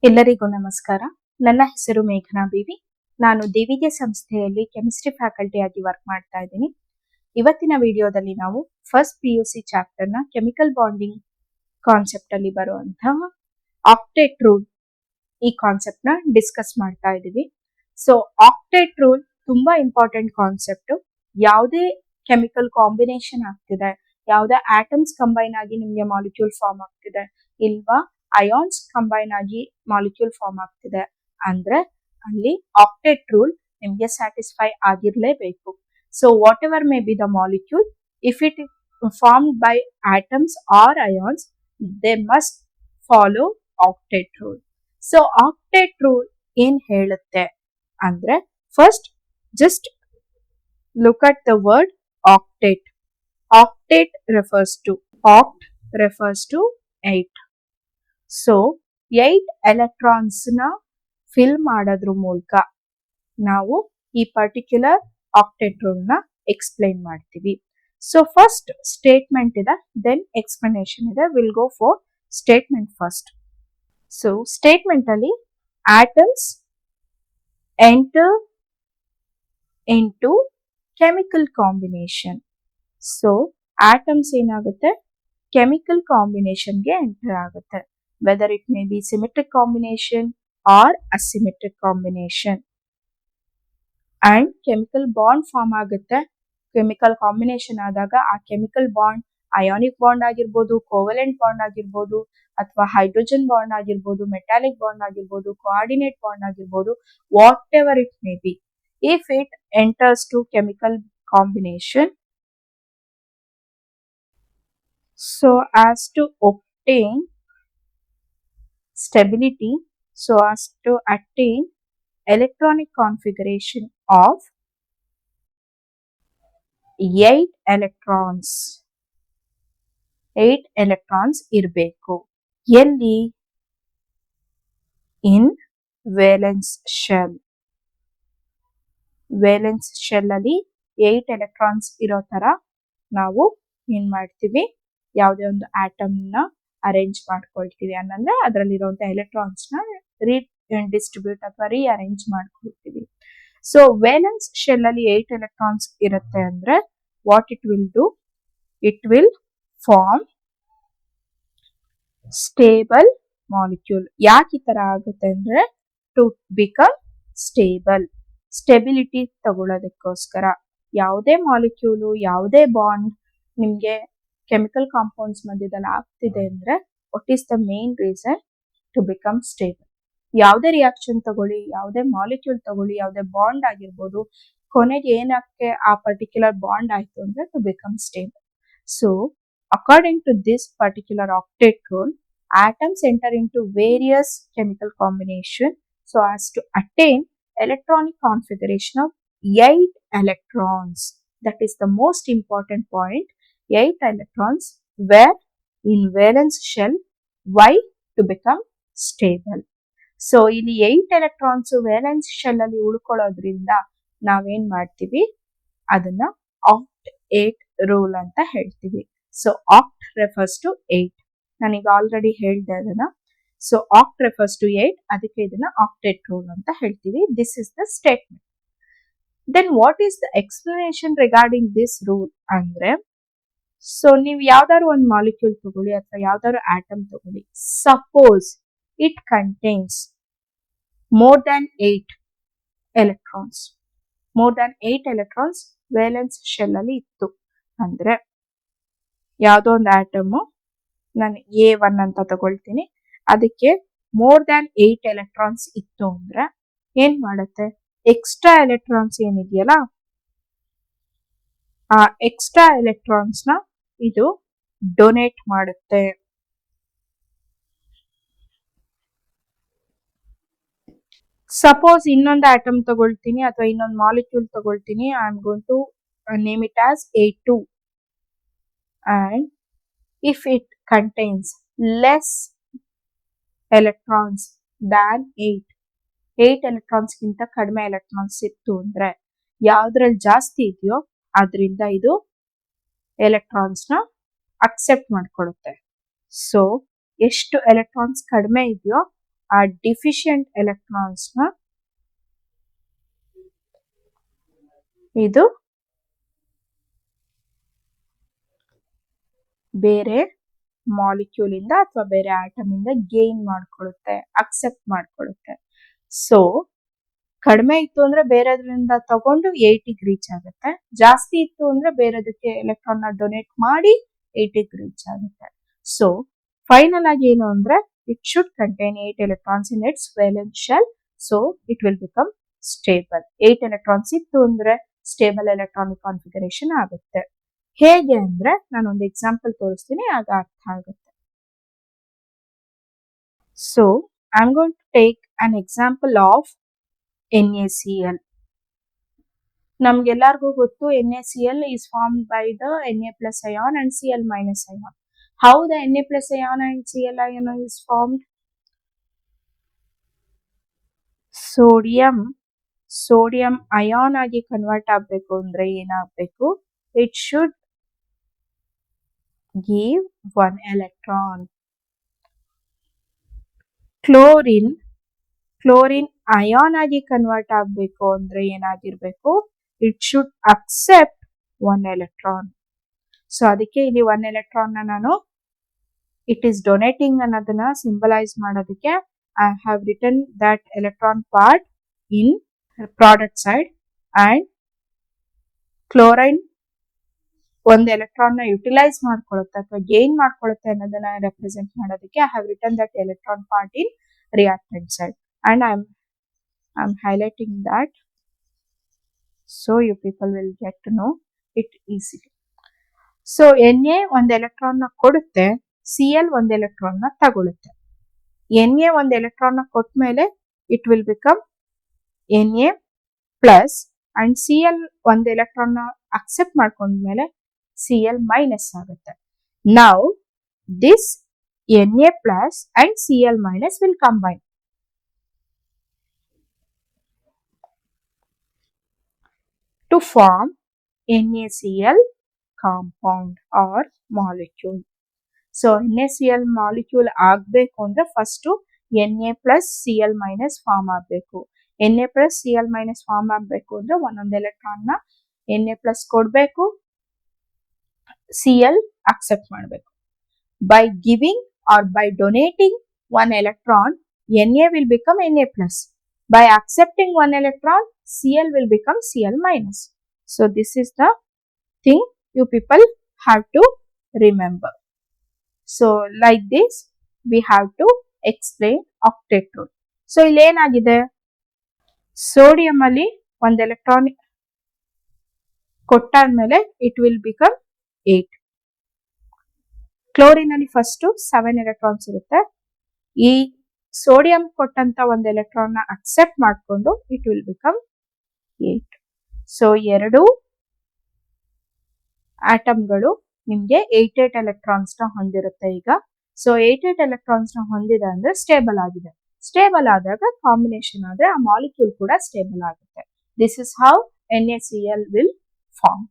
ಎಲ್ಲರಿಗೂ ನಮಸ್ಕಾರ. ನನ್ನ ಹೆಸರು ಮೇಘನಾ ಬಿವಿ. ನಾನು ದಿವಿಗೆ ಸಂಸ್ಥೆಯಲ್ಲಿ ಕೆಮಿಸ್ಟ್ರಿ ಫ್ಯಾಕಲ್ಟಿ ಆಗಿ ವರ್ಕ್ ಮಾಡ್ತಾ ಇದ್ದೀನಿ. ಇವತ್ತಿನ ವಿಡಿಯೋದಲ್ಲಿ ನಾವು ಫಸ್ಟ್ PUC ಚಾಪ್ಟರ್ನ ಕೆಮಿಕಲ್ ಬಾಂಡಿಂಗ್ ಕಾನ್ಸೆಪ್ಟ್ ಅಲ್ಲಿ ಬರುವಂತಹ ಆಕ್ಟೇಟ್ ರೂಲ್ ಈ ಕಾನ್ಸೆಪ್ಟ್ ನ ಡಿಸ್ಕಸ್ ಮಾಡ್ತಾ ಇದ್ದೀವಿ. ಸೊ ಆಕ್ಟೇಟ್ ರೂಲ್ ತುಂಬಾ ಇಂಪಾರ್ಟೆಂಟ್ ಕಾನ್ಸೆಪ್ಟ್. ಯಾವುದೇ ಕೆಮಿಕಲ್ ಕಾಂಬಿನೇಷನ್ ಆಗ್ತಿದೆ, ಯಾವುದೇ ಆಟಮ್ಸ್ ಕಂಬೈನ್ ಆಗಿ ನಿಮ್ಗೆ ಮಾಲಿಕ್ಯೂಲ್ ಫಾರ್ಮ್ ಆಗ್ತಿದೆ ಇಲ್ವಾ ಅಯಾನ್ಸ್ ಕಂಬೈನ್ ಆಗಿ ಮಾಲಿಕ್ಯೂಲ್ ಫಾರ್ಮ್ ಆಗ್ತಿದೆ ಅಂದ್ರೆ ಅಲ್ಲಿ ಆಕ್ಟೇಟ್ ರೂಲ್ ನಿಮ್ಗೆ ಸ್ಯಾಟಿಸ್ಫೈ ಆಗಿರ್ಲೇಬೇಕು. So whatever may be the molecule, if it formed by atoms or ions, they must follow octet rule. So octet rule ಏನ್ ಹೇಳುತ್ತೆ ಅಂದ್ರೆ, first just look at the word octet. Octet refers to 8. So 8 electrons ನ fill ಮಾಡೋದ್ರ ಮೂಲಕ ನಾವು ಈ particular octet rule ನ explain ಮಾಡ್ತೀವಿ. ಸೊ ಫಸ್ಟ್ ಸ್ಟೇಟ್ಮೆಂಟ್ ಇದೆ, ದೆನ್ ಎಕ್ಸ್ಪ್ಲನೇಷನ್ ಇದೆ. Will go for statement first. So statement ಅಲ್ಲಿ atoms enter into chemical combination. So atoms ಏನಾಗುತ್ತೆ, ಕೆಮಿಕಲ್ ಕಾಂಬಿನೇಷನ್ಗೆ ಎಂಟರ್ ಆಗುತ್ತೆ. Whether it may be symmetric combination or asymmetric combination. And chemical bond form ಆಗುತ್ತೆ. Chemical combination ಆದಾಗ ಆ chemical bond ionic bond ಆಗಿರ್ಬೋದು, covalent bond ಆಗಿರ್ಬೋದು, ಅಥವಾ ಹೈಡ್ರೋಜನ್ ಬಾಂಡ್ ಆಗಿರ್ಬೋದು, ಮೆಟಾಲಿಕ್ ಬಾಂಡ್ ಆಗಿರ್ಬೋದು, ಕೋಆರ್ಡಿನೇಟ್ ಬಾಂಡ್ ಆಗಿರ್ಬೋದು, what ever it may B. If it enters to chemical combination, so as to obtain stability, so as to attain electronic configuration of 8 electrons. 8 electrons ಇರಬೇಕು. ಎಲ್ಲಿ? In valence shell. Valence shell ಅಲ್ಲಿ 8 electrons ಇರೋ ತರ ನಾವು ಏನ್ ಮಾಡ್ತೀವಿ, ಯಾವುದೇ ಒಂದು ಆಟಮ್ ನ ಅರೇಂಜ್ ಮಾಡ್ಕೊಳ್ತೀವಿ. ಅನ್ನಂದ್ರೆ ಅದರಲ್ಲಿರುವಂತಹ ಎಲೆಕ್ಟ್ರಾನ್ಸ್ ನ ಡಿಸ್ಟ್ರಿಬ್ಯೂಟ್ ಅಥವಾ ಅರೇಂಜ್ ಮಾಡ್ಕೊಳ್ತೀವಿ. ಸೊ ವೇಲೆನ್ಸ್ ಶೆಲ್ ಅಲ್ಲಿ 8 ಎಲೆಕ್ಟ್ರಾನ್ಸ್ ಇರುತ್ತೆ ಅಂದ್ರೆ what it will do, it will form stable molecule. ಯಾಕೆ ಈ ತರ ಆಗುತ್ತೆ ಅಂದ್ರೆ, ಟು ಬಿಕಮ್ ಸ್ಟೇಬಲ್, ಸ್ಟೆಬಿಲಿಟಿ ತಗೊಳ್ಳೋದಕ್ಕೋಸ್ಕರ. ಯಾವುದೇ ಮಾಲಿಕ್ಯೂಲು, ಯಾವುದೇ ಬಾಂಡ್ ನಿಮ್ಗೆ ಕೆಮಿಕಲ್ ಕಾಂಪೌಂಡ್ಸ್ ಮಧ್ಯದಲ್ಲಿ ಆಗ್ತಿದೆ ಅಂದ್ರೆ what is the main reason? To become stable. ಯಾವುದೇ ರಿಯಾಕ್ಷನ್ ತಗೊಳ್ಳಿ, ಯಾವುದೇ ಮಾಲಿಕ್ಯೂಲ್ ತಗೊಳ್ಳಿ, ಯಾವುದೇ ಬಾಂಡ್ ಆಗಿರ್ಬೋದು, ಕೊನೆಗೆ ಏನಕ್ಕೆ ಆ ಪರ್ಟಿಕ್ಯುಲರ್ ಬಾಂಡ್ ಆಯ್ತು ಅಂದ್ರೆ to become stable. So according to this particular octet rule, atoms enter into various chemical combination so as to attain electronic configuration of 8 electrons. That is the most important point. 8 electrons were in valence shell. Why? To become stable. So ಇಲ್ಲಿ 8 electrons valence shell ಅಲ್ಲಿ ಉಳ್ಕೊಳ್ಳೋದ್ರಿಂದ ನಾವೇನ್ ಮಾಡ್ತೀವಿ, ಅದನ್ನ act 8 rule ಅಂತ ಹೇಳ್ತೀವಿ. So oct refers to 8. ನಾನೀಗ already ಹೇಳ್ದೆ ಅದನ್ನ. ಸೊ ಆಕ್ಟ್ ರೆಫರ್ಸ್ ಟು 8, ಅದಕ್ಕೆ ಇದನ್ನ ಆಕ್ಟೇಟ್ ರೂಲ್ ಅಂತ ಹೇಳ್ತೀವಿ. This is the statement. Then what is the explanation regarding this rule ಅಂದ್ರೆ, ಸೊ ನೀವು ಯಾವ್ದಾದ್ರು ಒಂದು ಮಾಲಿಕ್ಯೂಲ್ ತಗೊಳ್ಳಿ ಅಥವಾ ಯಾವ್ದಾದ್ರು ಆಟಮ್ ತಗೊಳ್ಳಿ, suppose it contains more than 8 electrons. More than 8 electrons valence shell ಅಲ್ಲಿ ಇತ್ತು ಅಂದ್ರೆ, ಯಾವ್ದೋ ಒಂದು ಆಟಮ್ ನಾನು A1 ಅಂತ ತಗೊಳ್ತೀನಿ, ಅದಕ್ಕೆ ಮೋರ್ ದ್ಯಾನ್ 8 ಎಲೆಕ್ಟ್ರಾನ್ಸ್ ಇತ್ತು ಅಂದ್ರೆ ಏನ್ ಮಾಡುತ್ತೆ, ಎಕ್ಸ್ಟ್ರಾ ಎಲೆಕ್ಟ್ರಾನ್ಸ್ ಏನಿದೆಯಲ್ಲ, ಆ ಎಕ್ಸ್ಟ್ರಾ ಎಲೆಕ್ಟ್ರಾನ್ಸ್ ನ ಇದು ಡೊನೇಟ್ ಮಾಡುತ್ತೆ. ಸಪೋಸ್ ಇನ್ನೊಂದು ಆಟಮ್ ತಗೊಳ್ತೀನಿ ಅಥವಾ ಇನ್ನೊಂದು ಮಾಲಿಕ್ಯೂಲ್ ತಗೊಳ್ತೀನಿ, I am going to name it as A2, and if it contains less electrons than 8 electrons ಗಿಂತ ಕಡಿಮೆ ಎಲೆಕ್ಟ್ರಾನ್ಸ್ ಇತ್ತು ಅಂದ್ರೆ, ಯಾವ್ದ್ರಲ್ಲಿ ಜಾಸ್ತಿ ಇದೆಯೋ ಅದರಿಂದ ಇದು ಎಲೆಕ್ಟ್ರಾನ್ಸ್ ನ ಅಕ್ಸೆಪ್ಟ್ ಮಾಡ್ಕೊಳ್ಳುತ್ತೆ. ಸೊ ಎಷ್ಟು ಎಲೆಕ್ಟ್ರಾನ್ಸ್ ಕಡಿಮೆ ಇದೆಯೋ ಆ ಡಿಫಿಷಿಯಂಟ್ ಎಲೆಕ್ಟ್ರಾನ್ಸ್ ನ ಇದು ಬೇರೆ ಮಾಲಿಕ್ಯೂಲ್ ಇಂದ ಅಥವಾ ಬೇರೆ ಆಟಮ್ ಇಂದ ಗೇನ್ ಮಾಡ್ಕೊಳ್ಳುತ್ತೆ, ಅಕ್ಸೆಪ್ಟ್ ಮಾಡ್ಕೊಳ್ಳುತ್ತೆ. ಸೊ ಕಡಿಮೆ ಇತ್ತು ಅಂದ್ರೆ ಬೇರೆದ್ರಿಂದ ತಗೊಂಡು 80 ರೀಚ್ ಆಗುತ್ತೆ, ಜಾಸ್ತಿ ಇತ್ತು ಅಂದ್ರೆ ಬೇರೆದಕ್ಕೆ ಎಲೆಕ್ಟ್ರಾನ್ ನ ಡೊನೇಟ್ ಮಾಡಿ 80 ರೀಚ್ ಆಗುತ್ತೆ. ಸೊ ಫೈನಲ್ ಆಗಿ ಏನು ಅಂದ್ರೆ it should contain 8 electrons in its valence shell, so it will become stable. 8 electrons ಇತ್ತು ಅಂದ್ರೆ ಸ್ಟೇಬಲ್ ಎಲೆಕ್ಟ್ರಾನಿಕ್ ಕಾನ್ಫಿಗರೇಷನ್ ಆಗುತ್ತೆ. ಹೇಗೆ ಅಂದ್ರೆ ನಾನು ಒಂದು ಎಕ್ಸಾಂಪಲ್ ತೋರಿಸ್ತೀನಿ, ಆಗ ಅರ್ಥ ಆಗುತ್ತೆ. So I am going to take an example of NaCl. ನಮ್ಗೆಲ್ಲರಿಗೂ ಗೊತ್ತು NaCl is formed by the Na plus ion and Cl minus ion. How the Na plus ion and Cl ion is formed? Sodium ion ಆಗಿ convert ಆಗಬೇಕು ಅಂದ್ರೆ ಏನಾಗಬೇಕು? It should give 1 electron. Chlorine ion ಆಗಿ convert ಆಗಬೇಕು ಅಂದ್ರೆ ಏನಾಗಿರ್ಬೇಕು? It should accept 1 electron. So ಅದಕ್ಕೆ ಇಲ್ಲಿ 1 electron ನಾನು ಇಟ್ ಈಸ್ ಡೊನೇಟಿಂಗ್ ಅನ್ನೋದನ್ನ ಸಿಂಬಲೈಸ್ ಮಾಡೋದಕ್ಕೆ I have written that electron part in product side, and chlorine ಒಂದು ಎಲೆಕ್ಟ್ರಾನ್ ನ ಯುಟಿಲೈಸ್ ಮಾಡ್ಕೊಳ್ಳುತ್ತೆ ಅಥವಾ ಗೇನ್ ಮಾಡ್ಕೊಳ್ಳುತ್ತೆ ಅನ್ನೋದನ್ನ ರೆಪ್ರೆಸೆಂಟ್ ಮಾಡೋದಕ್ಕೆ I have written that electron part in reactant side, and I'm highlighting that so you people will get to know it easily. So Na ಒಂದು electron ನ ಕೊಡುತ್ತೆ, Cl ಒಂದು electron ನ ತಗೊಳುತ್ತೆ. Na ಒಂದು ಎಲೆಕ್ಟ್ರಾನ್ ನ ಕೊಟ್ಟ ಮೇಲೆ it will become Na plus, and Cl ಒಂದು ಎಲೆಕ್ಟ್ರಾನ್ ನ ಅಕ್ಸೆಪ್ಟ್ ಮಾಡ್ಕೊಂಡ್ಮೇಲೆ Cl ಮೈನಸ್ ಆಗುತ್ತೆ. Now this Na plus and Cl minus will combine to form NaCl compound or molecule. So NaCl molecule ಆಗಬೇಕು ಅಂದ್ರೆ first Na plus Cl minus form ಆಗಬೇಕು. Na plus Cl minus form ಆಗಬೇಕು ಅಂದ್ರೆ ಒಂದೊಂದು electron ನ Na plus ಕೊಡಬೇಕು, Cl accept ಮಾಡಬೇಕು. By giving or by donating 1 electron, Na will become Na plus. By accepting 1 electron, Cl will become Cl minus. So this is the thing you people have to remember. So like this we have to explain octet rule. So ಇಲ್ಲಿ ಏನಾಗಿದೆ, sodium ಅಲ್ಲಿ ಒಂದು electron ಕೊಟ್ಟಾದ್ಮೇಲೆ it will become 8. Chlorine ಅಲ್ಲಿ first 7 electrons ಇರುತ್ತೆ. ಈ sodium ಕೊಟ್ಟಂತ ಒಂದು ಎಲೆಕ್ಟ್ರಾನ್ ನ ಅಕ್ಸೆಪ್ಟ್ ಮಾಡಿಕೊಂಡು ಇಟ್ ವಿಲ್ ಬಿಕಮ್ 8. ಸೊ ಎರಡು ಆಟಮ್ಗಳು ನಿಮ್ಗೆ 8 electrons ನ ಹೊಂದಿರುತ್ತೆ ಈಗ. ಸೊ 8 electrons ನ ಹೊಂದಿದೆ ಅಂದ್ರೆ ಸ್ಟೇಬಲ್ ಆಗಿದೆ. ಸ್ಟೇಬಲ್ ಆದಾಗ ಕಾಂಬಿನೇಷನ್ ಆದ್ರೆ ಆ ಮಾಲಿಕ್ಯೂಲ್ ಕೂಡ ಸ್ಟೇಬಲ್ ಆಗುತ್ತೆ. This is how NaCl will form.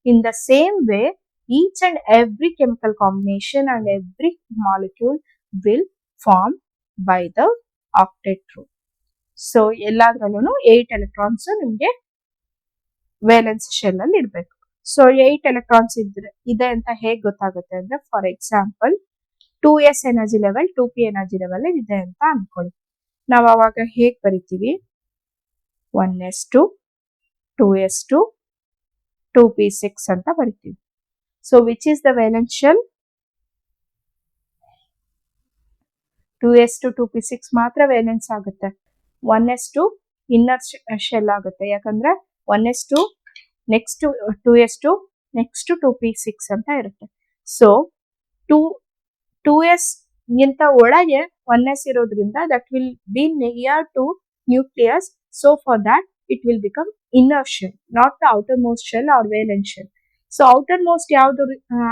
In the same way each and every chemical combination and every molecule will form by the octet rule. So ಎಲ್ಲಾದ್ರಲ್ಲೂ 8 electrons ನಿಮ್ಗೆ valence shell ಅಲ್ಲಿ ಇರಬೇಕು. So 8 electrons ಇದೆ ಅಂತ ಹೇಗೆ ಗೊತ್ತಾಗುತ್ತೆ ಅಂದ್ರೆ, for example 2s energy level 2p energy level ಇದೆ ಅಂತ ಅನ್ಕೊಳ್ಳಿ. ನಾವು ಅವಾಗ ಹೇಗೆ ಬರಿತೀವಿ? 1s2 2s2 2p6 ಅಂತ ಬರಿತೀವಿ. So which is the valence shell? 2s2 2p6 ಮಾತ್ರ ವೇಲೆನ್ಸ್ ಆಗುತ್ತೆ. 1s2 ಇನ್ನರ್ ಶೆಲ್ ಆಗುತ್ತೆ, ಯಾಕಂದ್ರೆ 1s2 next 2s2 next 2p6 ಅಂತ ಇರುತ್ತೆ. ಸೊ 2s ಗಿಂತ ಒಳಗೆ 1s ಇರೋದ್ರಿಂದ that will be near to nucleus. So for that it will become inner shell, not the outermost shell or valence shell. So outermost ಯಾವ್ದು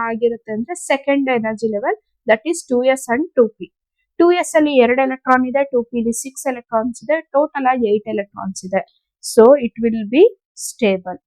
ಆಗಿರುತ್ತೆ ಅಂದ್ರೆ second energy level, that is 2s and 2p. 2s ಅಲ್ಲಿ 2 electron ಇದೆ, 2p ಅಲ್ಲಿ 6 electrons ಇದೆ, total ಆಗಿ 8 electrons ಇದೆ. So it will be stable.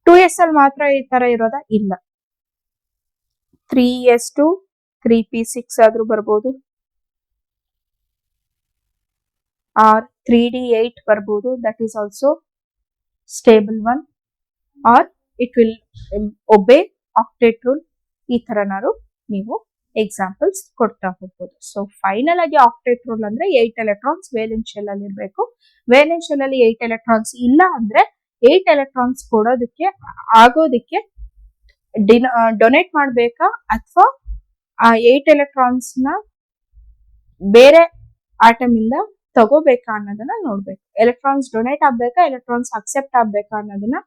2s ಅಲ್ಲಿ ಮಾತ್ರ ಈ ತರ ಇರೋದಾ? ಇಲ್ಲ. 3s2 3p6 ಆದ್ರೂ ಬರ್ಬೋದು, ಆರ್ 3D8 ಬರ್ಬೋದು, that is also stable one, or it will obey octet rule. ಈ ತರನಾರು ನೀವು ಎಕ್ಸಾಂಪಲ್ಸ್ ಕೊಡ್ತಾ ಹೋಗ್ಬೋದು. ಸೊ ಫೈನಲ್ ಆಗಿ ಆಕ್ಟೇಟ್ ರೂಲ್ ಅಂದ್ರೆ 8 ಎಲೆಕ್ಟ್ರಾನ್ಸ್ ವೇಲೆನ್ಸ್ ಶೆಲ್ ಅಲ್ಲಿ ಇರಬೇಕು. ವೇಲೆನ್ಸ್ ಶೆಲ್ ಅಲ್ಲಿ 8 ಎಲೆಕ್ಟ್ರಾನ್ಸ್ ಇಲ್ಲ ಅಂದ್ರೆ 8 ಎಲೆಕ್ಟ್ರಾನ್ಸ್ ಆಗೋದಿಕ್ಕೆ ಡೊನೇಟ್ ಮಾಡ್ಬೇಕಾ ಅಥವಾ ಆ 8 ಎಲೆಕ್ಟ್ರಾನ್ಸ್ ನ ಬೇರೆ ಆಟಮ್ ಇಂದ ತಗೋಬೇಕಾ ಅನ್ನೋದನ್ನ ನೋಡ್ಬೇಕು. ಎಲೆಕ್ಟ್ರಾನ್ಸ್ ಡೊನೇಟ್ ಆಗ್ಬೇಕಾ, ಎಲೆಕ್ಟ್ರಾನ್ಸ್ ಅಕ್ಸೆಪ್ಟ್ ಆಗ್ಬೇಕಾ ಅನ್ನೋದನ್ನ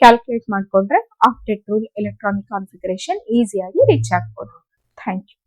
ಕ್ಯಾಲ್ಕುಲೇಟ್ ಮಾಡ್ಕೊಂಡ್ರೆ ಆಕ್ಟೇಟ್ ರೂಲ್ ಎಲೆಕ್ಟ್ರಾನಿಕ್ ಕಾನ್ಫಿಗರೇಷನ್ ಈಸಿಯಾಗಿ ರೀಚ್ ಆಗ್ಬೋದು. Thank you.